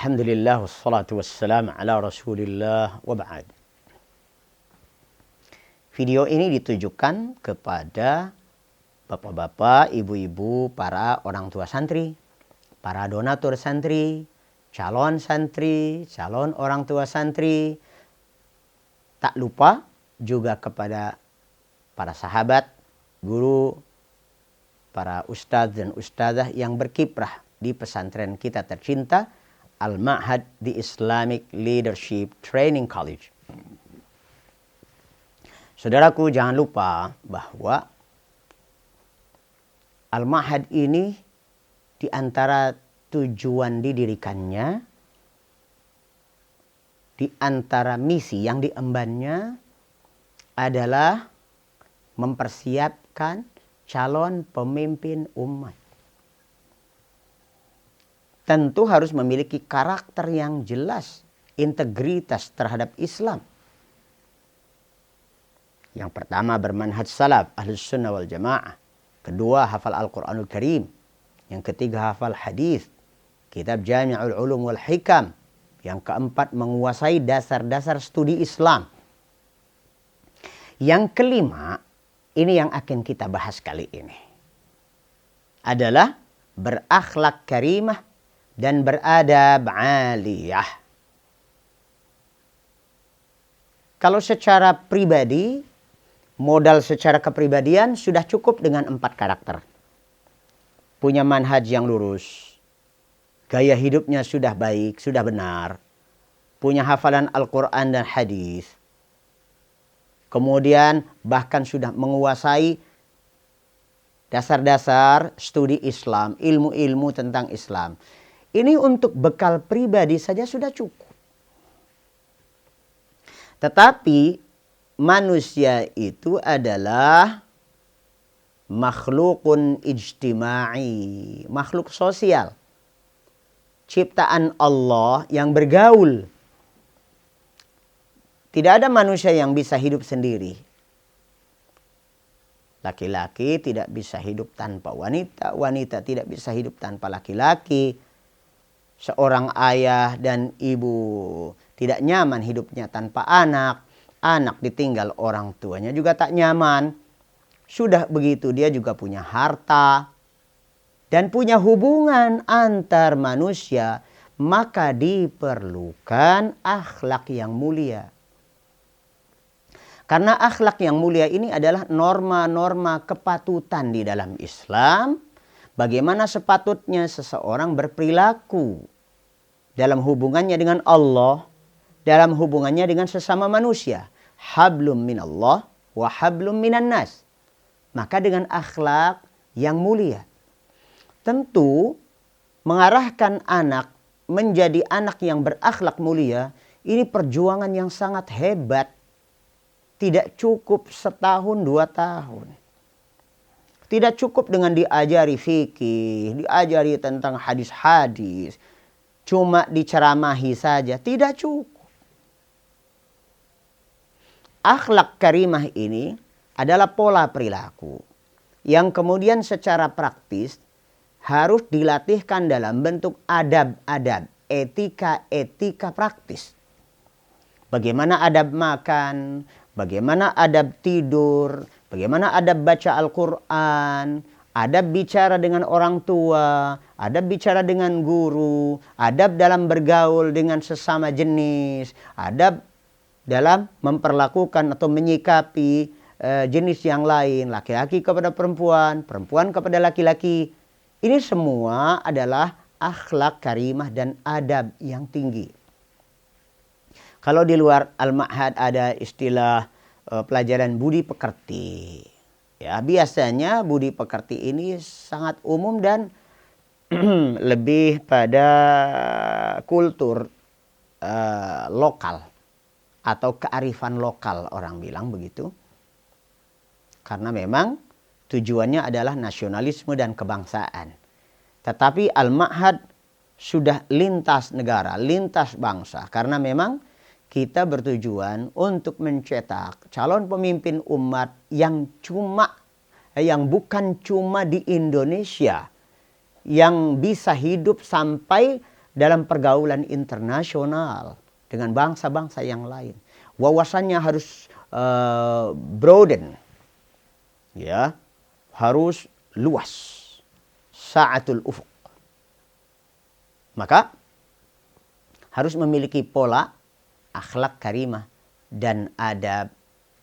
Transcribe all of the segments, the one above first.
Alhamdulillah wassalatu wassalam ala Rasulillah wa ba'd. Video ini ditujukan kepada bapak-bapak, ibu-ibu, para orang tua santri, para donatur santri, calon orang tua santri. Tak lupa juga kepada para sahabat, guru, para ustadz dan ustadzah yang berkiprah di pesantren kita tercinta, Al-Ma'had di Islamic Leadership Training College. Saudaraku, jangan lupa bahwa Al-Ma'had ini di antara tujuan didirikannya, di antara misi yang diembannya adalah mempersiapkan calon pemimpin umat. Tentu harus memiliki karakter yang jelas, integritas terhadap Islam. Yang pertama bermanhaj salaf, ahlus sunnah wal jamaah. Kedua, hafal Al-Quranul Karim. Yang ketiga, hafal hadis, kitab Jami'ul Ulum wal Hikam. Yang keempat, menguasai dasar-dasar studi Islam. Yang kelima, ini yang akan kita bahas kali ini, adalah berakhlak karimah dan beradab aliyah. Kalau secara pribadi, modal secara kepribadian sudah cukup dengan 4 karakter. Punya manhaj yang lurus, gaya hidupnya sudah baik, sudah benar, punya hafalan Al-Quran dan hadis, kemudian bahkan sudah menguasai dasar-dasar studi Islam, ilmu-ilmu tentang Islam. Ini untuk bekal pribadi saja sudah cukup. Tetapi manusia itu adalah makhlukun ijtima'i, makhluk sosial. Ciptaan Allah yang bergaul. Tidak ada manusia yang bisa hidup sendiri. Laki-laki tidak bisa hidup tanpa wanita, wanita tidak bisa hidup tanpa laki-laki. Seorang ayah dan ibu tidak nyaman hidupnya tanpa anak. Anak ditinggal orang tuanya juga tak nyaman. Sudah begitu dia juga punya harta dan punya hubungan antar manusia. Maka diperlukan akhlak yang mulia. Karena akhlak yang mulia ini adalah norma-norma kepatutan di dalam Islam. Bagaimana sepatutnya seseorang berperilaku dalam hubungannya dengan Allah, dalam hubungannya dengan sesama manusia. Hablum minallah wa hablum minan nas. Maka dengan akhlak yang mulia. Tentu mengarahkan anak menjadi anak yang berakhlak mulia, ini perjuangan yang sangat hebat. Tidak cukup 1-2 tahun. Tidak cukup dengan diajari fikih, diajari tentang hadis-hadis, cuma diceramahi saja, tidak cukup. Akhlak karimah ini adalah pola perilaku yang kemudian secara praktis harus dilatihkan dalam bentuk adab-adab, etika-etika praktis. Bagaimana adab makan, bagaimana adab tidur, bagaimana adab baca Al-Quran, adab bicara dengan orang tua, adab bicara dengan guru, adab dalam bergaul dengan sesama jenis, adab dalam memperlakukan atau menyikapi jenis yang lain, laki-laki kepada perempuan, perempuan kepada laki-laki. Ini semua adalah akhlak karimah dan adab yang tinggi. Kalau di luar Al-Ma'had ada istilah pelajaran budi pekerti. Ya, biasanya budi pekerti ini sangat umum dan lebih pada kultur lokal atau kearifan lokal, orang bilang begitu. Karena memang tujuannya adalah nasionalisme dan kebangsaan. Tetapi Al-Ma'had sudah lintas negara, lintas bangsa. Karena memang kita bertujuan untuk mencetak calon pemimpin umat yang bukan cuma di Indonesia, yang bisa hidup sampai dalam pergaulan internasional dengan bangsa-bangsa yang lain. Wawasannya harus broaden, ya, harus luas, sa'atul ufuq. Maka harus memiliki pola akhlak karimah dan adab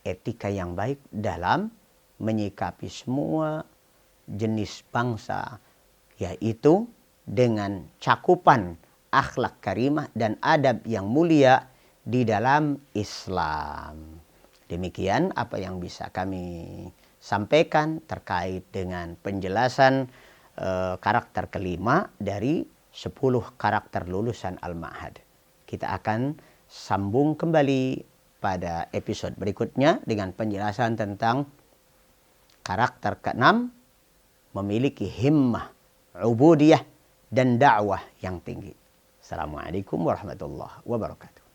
etika yang baik dalam menyikapi semua jenis bangsa, yaitu dengan cakupan akhlak karimah dan adab yang mulia di dalam Islam. Demikian apa yang bisa kami sampaikan terkait dengan penjelasan karakter kelima dari 10 karakter lulusan Al-Ma'had. Kita akan sambung kembali pada episode berikutnya dengan penjelasan tentang karakter keenam, memiliki himmah, ubudiyah, dan dakwah yang tinggi. Assalamualaikum warahmatullahi wabarakatuh.